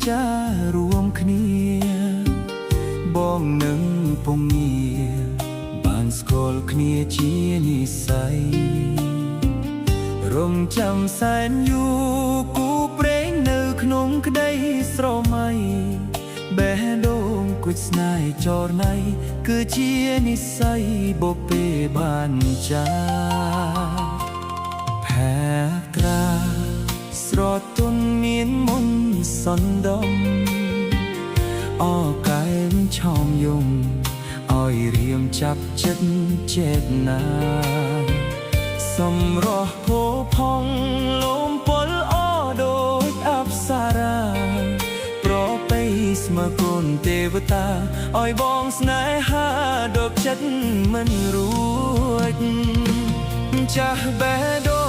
ចារួមគ្នាបងនឹងពងងារបានស្គាល់គ្នាជានិស្ស័យរងចាំសែនយូរគូព្រេងនៅក្នុងក្តីស្រមៃបេះដូងគួចស្នេហ៍ចរណៃគឺជានិស្ស័យបពេបានចាផែត្រាស្រទន់មានមុនសណ្ដំអកែមឆោមយំឲ្យរៀមចាប់ចិត្តចេតនាសម្រស់ផូផង់លំពលអដូចអប្សរាប្រពៃស្មើគុណទេវតាឲ្យបងស្នេហាដកចិត្តមិនរួចចាស់បេះដូ